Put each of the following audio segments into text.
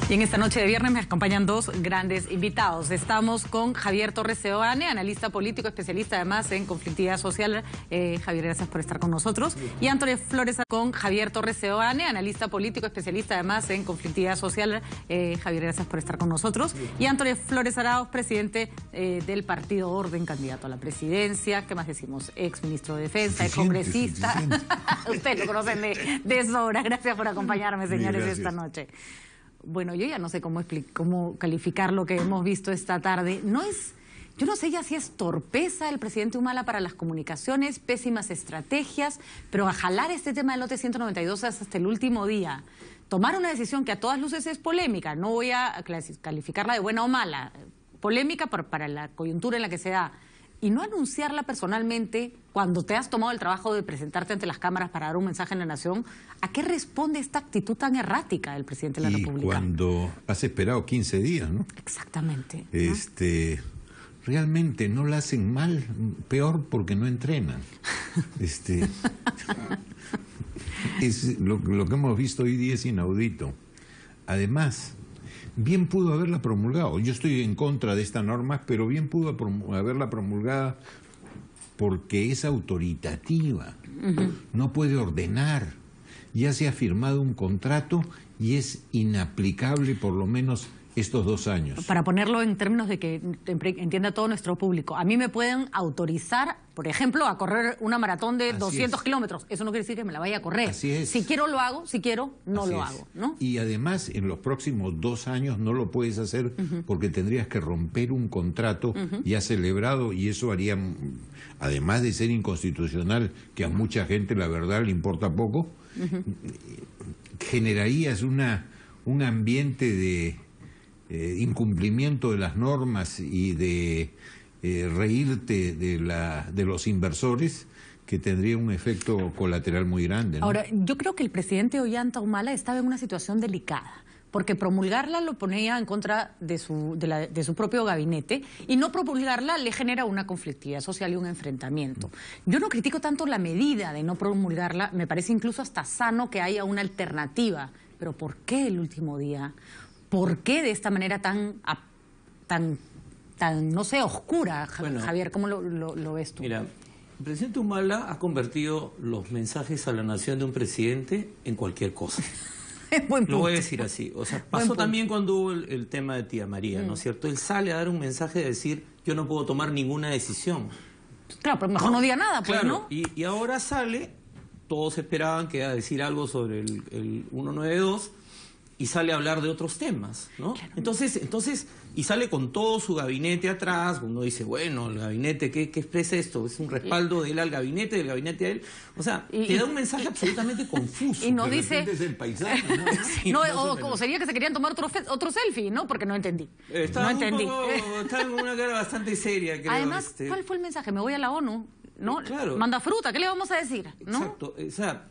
Y en esta noche de viernes me acompañan dos grandes invitados. Estamos con Javier Torres Seoane, analista político, especialista además en conflictividad social. Javier, gracias por estar con nosotros. Y Antonio Flores con Javier Torres Seoane, analista político, especialista además en conflictividad social. Javier, gracias por estar con nosotros. Y Antonio Flores Arauz, presidente del Partido Orden, candidato a la presidencia. ¿Qué más decimos? Ex ministro de Defensa, ex congresista. Ustedes lo conocen de sobra. Gracias por acompañarme, señores, esta noche. Bueno, yo ya no sé cómo calificar lo que hemos visto esta tarde. Yo no sé ya si es torpeza del presidente Humala para las comunicaciones, pésimas estrategias, pero a jalar este tema del lote 192 hasta el último día, tomar una decisión que a todas luces es polémica, no voy a calificarla de buena o mala, polémica para la coyuntura en la que se da, y no anunciarla personalmente cuando te has tomado el trabajo de presentarte ante las cámaras para dar un mensaje en la nación. ¿A qué responde esta actitud tan errática del presidente de la República? Cuando has esperado 15 días, ¿no? Exactamente. Realmente no la hacen mal, peor porque no entrenan. Lo que hemos visto hoy día es inaudito. Además, bien pudo haberla promulgado. Yo estoy en contra de esta norma, pero bien pudo haberla promulgada porque es autoritativa. No puede ordenar. Ya se ha firmado un contrato y es inaplicable por lo menos estos 2 años. Para ponerlo en términos de que entienda todo nuestro público, a mí me pueden autorizar, por ejemplo, a correr una maratón de 200 kilómetros. Eso no quiere decir que me la vaya a correr. Así es. Si quiero lo hago, si quiero no lo hago, ¿no? Y además, en los próximos 2 años no lo puedes hacer porque tendrías que romper un contrato ya celebrado, y eso haría, además de ser inconstitucional, que a mucha gente la verdad le importa poco, generarías un ambiente de incumplimiento de las normas y de reírte de los inversores, que tendría un efecto colateral muy grande, ¿no? Ahora, yo creo que el presidente Ollanta Humala estaba en una situación delicada, porque promulgarla lo ponía en contra de su propio gabinete, y no promulgarla le genera una conflictividad social y un enfrentamiento. Yo no critico tanto la medida de no promulgarla, me parece incluso hasta sano que haya una alternativa, pero ¿por qué el último día? ¿Por qué de esta manera tan no sé, oscura? Bueno, Javier, ¿cómo lo ves tú? Mira, el presidente Humala ha convertido los mensajes a la nación de un presidente en cualquier cosa. Lo voy a decir así. O sea, pasó también cuando hubo el tema de Tía María, ¿no es cierto? Él sale a dar un mensaje de decir, yo no puedo tomar ninguna decisión. Claro, pero mejor no diga nada, pues, claro, ¿no? Y ahora sale, todos esperaban que iba a decir algo sobre el 192, y sale a hablar de otros temas, ¿no? Claro. Entonces, y sale con todo su gabinete atrás. Uno dice, bueno, el gabinete, ¿qué expresa esto? ¿Es un respaldo de él al gabinete, del gabinete a él? O sea, te da un mensaje absolutamente confuso. Y no dice... Es el paisaje, ¿no? Sí, o sería que se querían tomar otro selfie, ¿no? Porque no entendí. Estaba con una cara bastante seria, creo. Además, ¿cuál fue el mensaje? Me voy a la ONU, ¿no? Claro. Manda fruta, ¿qué le vamos a decir? ¿No? Exacto, o sea...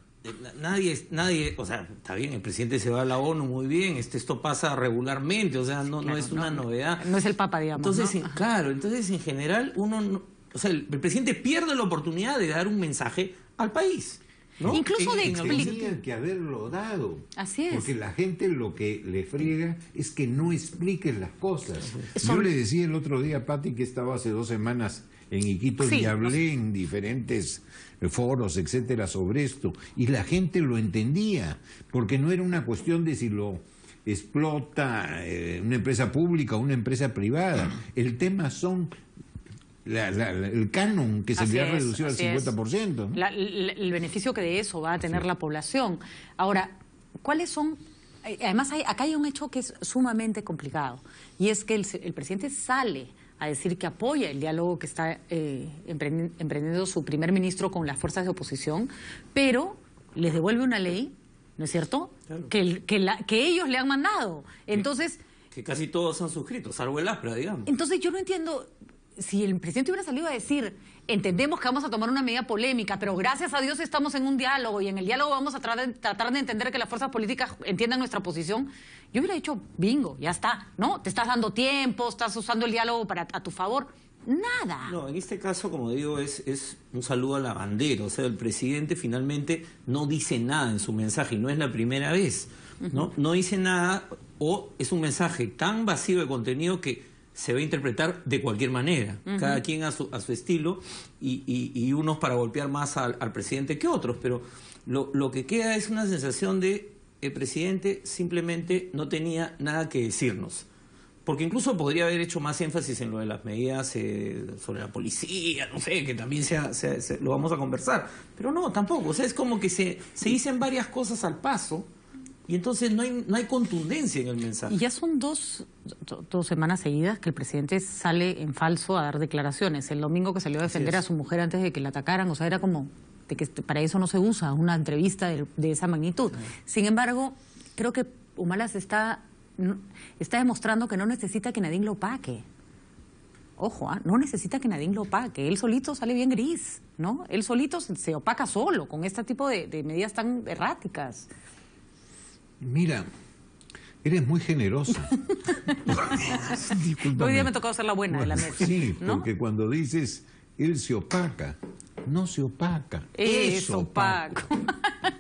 Nadie, o sea, está bien, el presidente se va a la ONU, muy bien, esto pasa regularmente, o sea, no es una novedad. No es el Papa, digamos. Entonces, ¿no? Claro, entonces en general o sea, el presidente pierde la oportunidad de dar un mensaje al país, ¿no? Incluso de explicar. Tenían que haberlo dado. Así es. Porque la gente lo que le friega es que no expliquen las cosas. Yo le decía el otro día a Pati, que estaba hace 2 semanas en Iquitos, y hablé en diferentes foros, etcétera, sobre esto, y la gente lo entendía, porque no era una cuestión de si lo explota una empresa pública o una empresa privada. El tema son el canon que se le ha reducido al 50%, ¿no? El beneficio que de eso va a tener la población. Ahora, ¿cuáles son? Además, acá hay un hecho que es sumamente complicado, y es que el presidente sale a decir que apoya el diálogo que está emprendiendo su primer ministro con las fuerzas de oposición, pero les devuelve una ley, ¿no es cierto?, claro, que ellos le han mandado. Entonces, que casi todos han suscrito, salvo el ASPRA, digamos. Entonces yo no entiendo, si el presidente hubiera salido a decir, entendemos que vamos a tomar una medida polémica, pero gracias a Dios estamos en un diálogo, y en el diálogo vamos a tratar de entender que las fuerzas políticas entiendan nuestra posición, yo hubiera dicho, bingo, ya está, ¿no? Te estás dando tiempo, estás usando el diálogo a tu favor. Nada. No, en este caso, como digo, es un saludo a la bandera. O sea, el presidente finalmente no dice nada en su mensaje, y no es la primera vez, ¿no? No dice nada. o es un mensaje tan vacío de contenido que se va a interpretar de cualquier manera, cada quien a su estilo, y unos para golpear más al presidente que otros, pero lo que queda es una sensación de el presidente simplemente no tenía nada que decirnos. Porque incluso podría haber hecho más énfasis en lo de las medidas sobre la policía, no sé, que también lo vamos a conversar. Pero no, tampoco. O sea, es como que se dicen varias cosas al paso y entonces no hay contundencia en el mensaje. Y ya son dos semanas seguidas que el presidente sale en falso a dar declaraciones. El domingo que salió a defender a su mujer antes de que la atacaran, o sea, era como de que para eso no se usa una entrevista de esa magnitud. Sin embargo, creo que Humala está demostrando que no necesita que Nadine lo opaque. Ojo, no necesita que Nadine lo opaque. Él solito sale bien gris, ¿no? Él solito se opaca solo con este tipo de medidas tan erráticas. Mira, eres muy generosa. Hoy día me tocó ser la buena de la mesa. Sí, ¿no? porque cuando dices, él se opaca, no se opaca. Es opaco.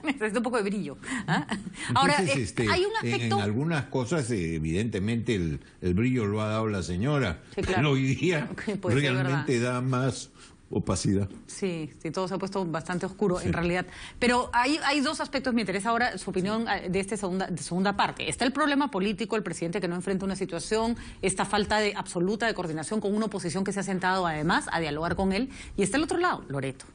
Necesita un poco de brillo. ¿Ah? Ahora, Entonces, hay un aspecto... En algunas cosas, evidentemente, el brillo lo ha dado la señora. Sí, claro. Pero hoy día Puede ser realmente da más opacidad. Sí, todo se ha puesto bastante oscuro en realidad. Pero hay dos aspectos, me interesa ahora su opinión de esta segunda parte. Está el problema político, el presidente que no enfrenta una situación, esta falta absoluta de coordinación con una oposición que se ha sentado además a dialogar con él. Y está el otro lado, Loreto.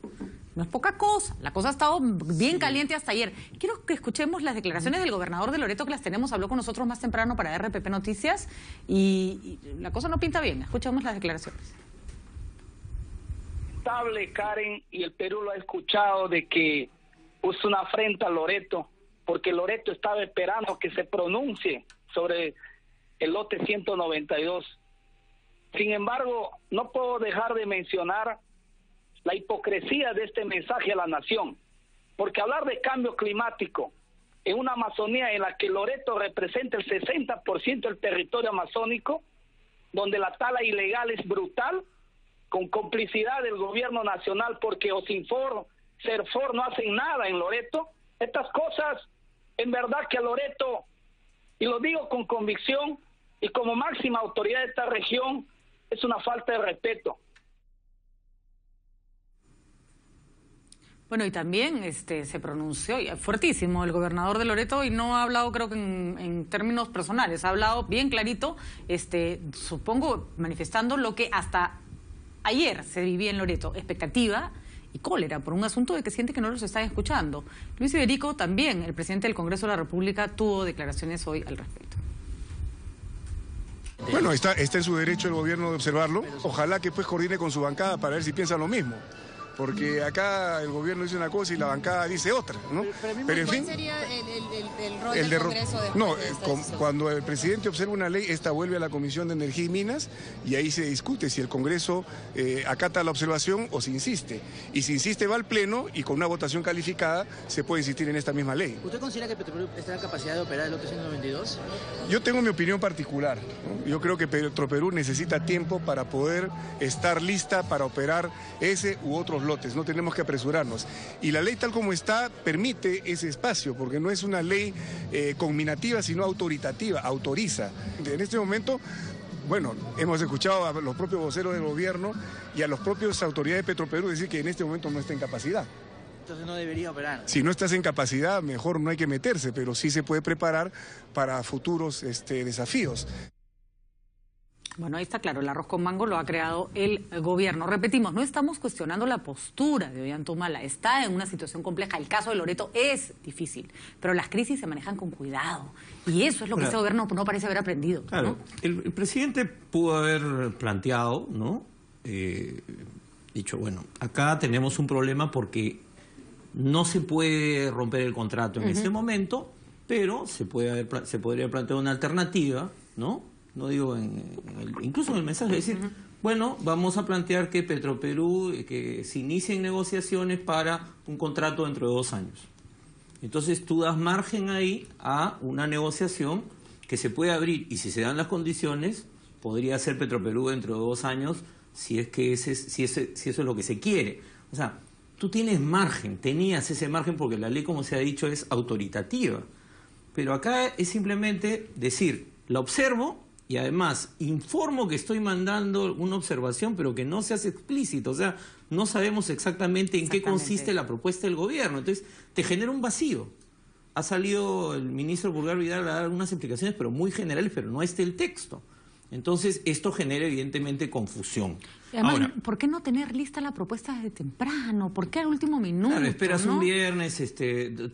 No es poca cosa, la cosa ha estado bien caliente hasta ayer. Quiero que escuchemos las declaraciones del gobernador de Loreto, que las tenemos, habló con nosotros más temprano para RPP Noticias, y la cosa no pinta bien. Escuchemos las declaraciones. Karen, y el Perú lo ha escuchado, de que es una afrenta a Loreto, porque Loreto estaba esperando que se pronuncie sobre el lote 192. Sin embargo, no puedo dejar de mencionar la hipocresía de este mensaje a la nación, porque hablar de cambio climático en una Amazonía en la que Loreto representa el 60% del territorio amazónico, donde la tala ilegal es brutal, con complicidad del gobierno nacional, porque Osinfor, Serfor no hacen nada en Loreto. Estas cosas, en verdad que a Loreto, y lo digo con convicción, y como máxima autoridad de esta región, es una falta de respeto. Bueno, y también se pronunció fuertísimo el gobernador de Loreto, y no ha hablado, creo que en términos personales, ha hablado bien clarito, supongo, manifestando lo que hasta ayer se vivía en Loreto, expectativa y cólera por un asunto de que siente que no los están escuchando. Luis Iberico también, el presidente del Congreso de la República, tuvo declaraciones hoy al respecto. Bueno, está en su derecho el gobierno de observarlo. Ojalá que pues coordine con su bancada para ver si piensa lo mismo. Porque acá el gobierno dice una cosa y la bancada dice otra, ¿no? Pero en fin, ¿cuál sería el rol del Congreso después no, de esta decisión? Cuando el presidente observa una ley, esta vuelve a la Comisión de Energía y Minas y ahí se discute si el Congreso acata la observación o se insiste. Y si insiste va al Pleno y con una votación calificada se puede insistir en esta misma ley. ¿Usted considera que Petroperú está en capacidad de operar el lote 192? Yo tengo mi opinión particular, ¿no? Yo creo que Petroperú necesita tiempo para poder estar lista para operar ese u otros lotes, no tenemos que apresurarnos. Y la ley tal como está permite ese espacio, porque no es una ley conminativa, sino autoritativa, autoriza. En este momento, bueno, hemos escuchado a los propios voceros del gobierno y a las propias autoridades de Petroperú decir que en este momento no está en capacidad. Entonces no debería operar. Si no estás en capacidad, mejor no hay que meterse, pero sí se puede preparar para futuros desafíos. Bueno, ahí está claro, el arroz con mango lo ha creado el gobierno. Repetimos, no estamos cuestionando la postura de Ollanta Humala, está en una situación compleja. El caso de Loreto es difícil, pero las crisis se manejan con cuidado. Y eso es lo que este gobierno no parece haber aprendido. Claro, ¿no? el presidente pudo haber planteado, ¿no? Dicho, bueno, acá tenemos un problema porque no se puede romper el contrato en este momento, pero se podría plantear una alternativa, ¿no? No digo incluso en el mensaje, es decir, bueno, vamos a plantear que Petroperú, que se inicien negociaciones para un contrato dentro de 2 años. Entonces tú das margen ahí a una negociación que se puede abrir, y si se dan las condiciones, podría ser Petroperú dentro de 2 años, si es que si eso es lo que se quiere. O sea, tú tienes margen, tenías ese margen porque la ley, como se ha dicho, es autoritativa. Pero acá es simplemente decir, la observo y además informo que estoy mandando una observación, pero que no se hace explícito. O sea, no sabemos exactamente en qué consiste la propuesta del gobierno. Entonces, te genera un vacío. Ha salido el ministro Pulgar Vidal a dar algunas explicaciones, pero muy generales, pero no está el texto. Entonces, esto genera evidentemente confusión. Además, ahora, ¿por qué no tener lista la propuesta desde temprano? ¿Por qué al último minuto? Claro, esperas ¿no? un viernes,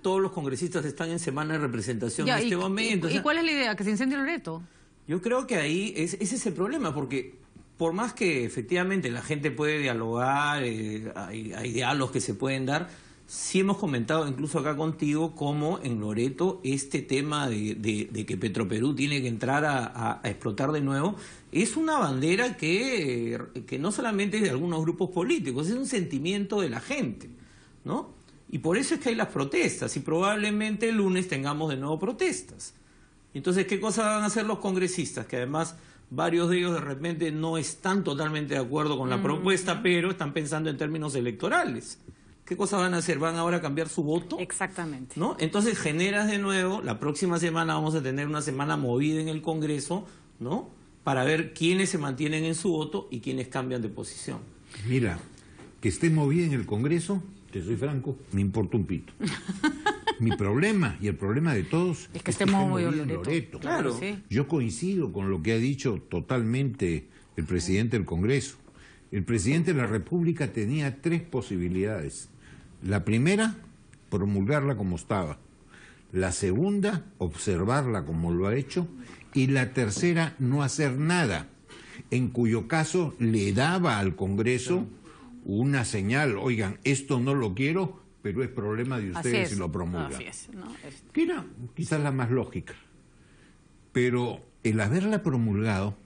todos los congresistas están en semana de representación en este momento. ¿Y cuál es la idea? ¿Que se incendie Loreto? Yo creo que ahí ese es el problema, porque por más que efectivamente la gente puede dialogar, hay diálogos que se pueden dar, sí hemos comentado incluso acá contigo cómo en Loreto este tema de que Petroperú tiene que entrar a explotar de nuevo es una bandera que no solamente es de algunos grupos políticos, es un sentimiento de la gente, ¿no? Y por eso es que hay las protestas y probablemente el lunes tengamos de nuevo protestas. Entonces, ¿qué cosa van a hacer los congresistas? Que además varios de ellos de repente no están totalmente de acuerdo con la propuesta, pero están pensando en términos electorales. ¿Qué cosas van a hacer? ¿Van ahora a cambiar su voto? Exactamente. ¿No? Entonces generas de nuevo, la próxima semana vamos a tener una semana movida en el Congreso, ¿no? Para ver quiénes se mantienen en su voto y quiénes cambian de posición. Mira, que esté movida en el Congreso, te soy franco, me importa un pito. Mi problema, y el problema de todos, es que esté movido en Loreto. Claro. Sí. Yo coincido con lo que ha dicho totalmente el presidente del Congreso. El presidente de la República tenía 3 posibilidades. La primera, promulgarla como estaba. La segunda, observarla como lo ha hecho. Y la tercera, no hacer nada, en cuyo caso le daba al Congreso una señal, oigan, esto no lo quiero, pero es problema de ustedes si lo promulgan. Así es, ¿no? Que era quizás la más lógica. Pero el haberla promulgado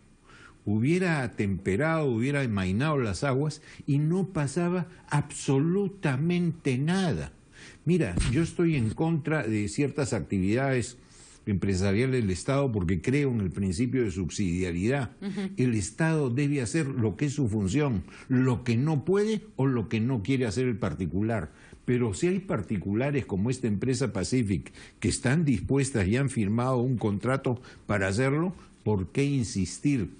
hubiera temperado, hubiera amainado las aguas y no pasaba absolutamente nada. Mira, yo estoy en contra de ciertas actividades empresariales del Estado porque creo en el principio de subsidiariedad. El Estado debe hacer lo que es su función, lo que no puede o lo que no quiere hacer el particular. Pero si hay particulares como esta empresa Pacific que están dispuestas y han firmado un contrato para hacerlo, ¿por qué insistir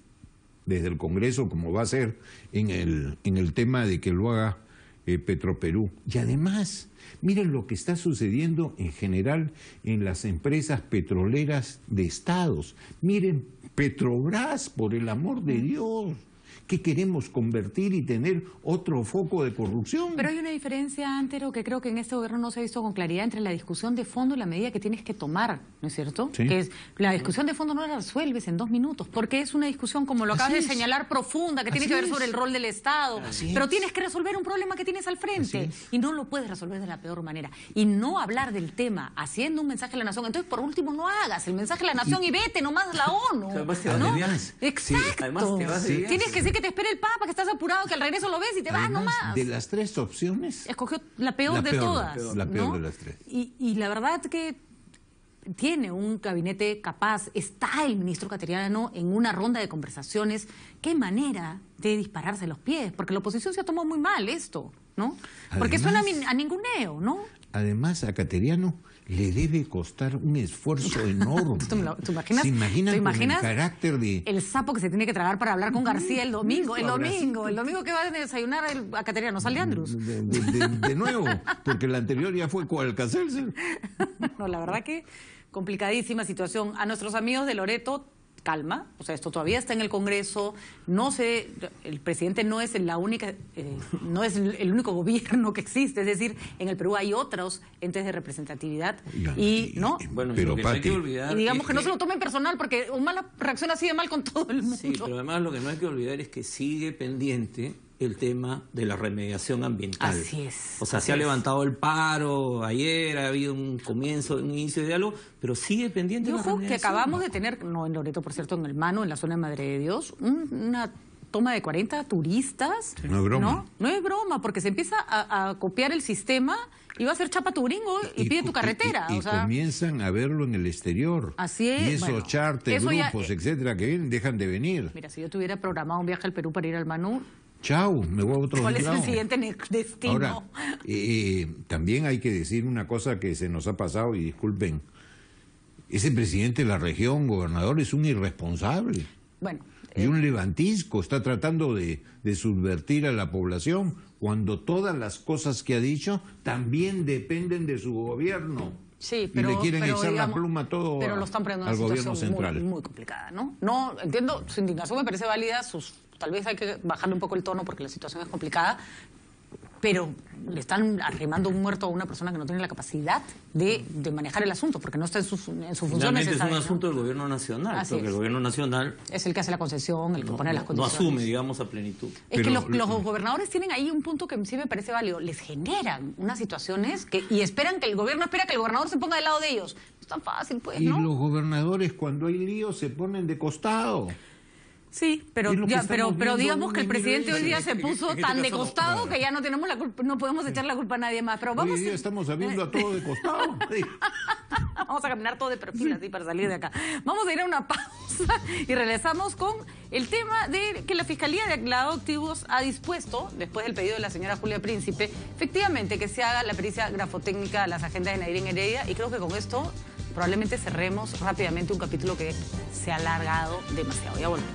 desde el Congreso, como va a ser en el tema de que lo haga Petroperú? Y además, miren lo que está sucediendo en general en las empresas petroleras de estados. Miren, Petrobras, por el amor de Dios. ¿Qué queremos convertir y tener otro foco de corrupción? Pero hay una diferencia, Antero, que creo que en este gobierno no se ha visto con claridad entre la discusión de fondo y la medida que tienes que tomar, ¿no es cierto? Sí. Que es, la discusión de fondo no la resuelves en 2 minutos, porque es una discusión, como lo acabas de señalar, profunda, que tiene que ver sobre el rol del Estado. Pero tienes que resolver un problema que tienes al frente y no lo puedes resolver de la peor manera. Y no hablar del tema haciendo un mensaje a la nación. Entonces, por último, no hagas el mensaje a la nación y vete nomás a la ONU. Además te vas de viaje. Exacto. Además te vas de viaje. Tienes que decir que te espere el Papa, que estás apurado, que al regreso lo ves y te vas nomás. De las 3 opciones, Escogió la peor de todas. La peor ¿no? de las 3. Y la verdad que tiene un gabinete capaz, está el ministro Cateriano en una ronda de conversaciones. Qué manera de dispararse los pies, porque la oposición se ha tomado muy mal esto, ¿no? Porque Además, suena a ninguneo, ¿no? Además, a Cateriano le debe costar un esfuerzo enorme. ¿Tú imaginas? ¿Se imaginan ¿Te con imaginas el carácter de...? el sapo que se tiene que tragar para hablar con García el domingo que va a desayunar a Cateriano, sale Andrus. De nuevo, porque la anterior ya fue con Alcacelser. No, la verdad que complicadísima situación. A nuestros amigos de Loreto, calma, o sea, esto todavía está en el Congreso, no sé, el presidente no es la única, no es el único gobierno que existe, es decir, en el Perú hay otros entes de representatividad y no, Bueno, pero lo que no hay que Pati, olvidar y digamos es que no se lo tomen personal porque Humala reacciona así de mal con todo el mundo. Sí, pero además lo que no hay que olvidar es que sigue pendiente el tema de la remediación ambiental. Así es. O sea, se ha levantado el paro ayer, ha habido un inicio de diálogo, pero sigue pendiente Y la ojo, remediación. que acabamos de tener, no en Loreto, por cierto, en el Mano, en la zona de Madre de Dios, una toma de 40 turistas. No es broma. No es broma, porque se empieza a copiar el sistema y va a ser chapa tu gringo y pide tu carretera. Y o sea, comienzan a verlo en el exterior. Así es. Y esos Bueno, charters, eso ya, grupos, etcétera, que vienen, dejan de venir. mira, si yo tuviera programado un viaje al Perú para ir al Manu, Chao, me voy a otro ¿cuál es lado. el siguiente destino? Ahora, también hay que decir una cosa que se nos ha pasado, y disculpen, Ese presidente de la región, gobernador, es un irresponsable. Bueno. Y un levantisco, está tratando de subvertir a la población, cuando todas las cosas que ha dicho también dependen de su gobierno. Sí, pero, y le quieren echar digamos, la pluma todo pero lo están poniendo en al una gobierno situación central. muy complicada, ¿no? No, entiendo, su indignación me parece válida, tal vez hay que bajarle un poco el tono porque la situación es complicada, pero le están arrimando un muerto a una persona que no tiene la capacidad de manejar el asunto, porque no está en sus funciones. Finalmente es un asunto del gobierno nacional, porque el gobierno nacional es el que hace la concesión, el que pone las condiciones. No asume, digamos, a plenitud. Es que los gobernadores tienen ahí un punto que sí me parece válido. Les generan unas situaciones y esperan que el gobierno espera que el gobernador se ponga del lado de ellos. No es tan fácil, pues, ¿no? Y los gobernadores, cuando hay lío, se ponen de costado. Sí, pero digamos que el presidente hoy día se puso tan de costado que ya no tenemos la culpa, no podemos echar la culpa a nadie más. Pero vamos. Hoy día estamos viendo a todo de costado. Vamos a caminar todo de perfil así para salir de acá. Vamos a ir a una pausa y regresamos con el tema de que la Fiscalía de Lavado de Activos ha dispuesto, después del pedido de la señora Julia Príncipe, efectivamente que se haga la pericia grafotécnica a las agendas de Nayrin Heredia, y creo que con esto probablemente cerremos rápidamente un capítulo que se ha alargado demasiado. Ya volvemos.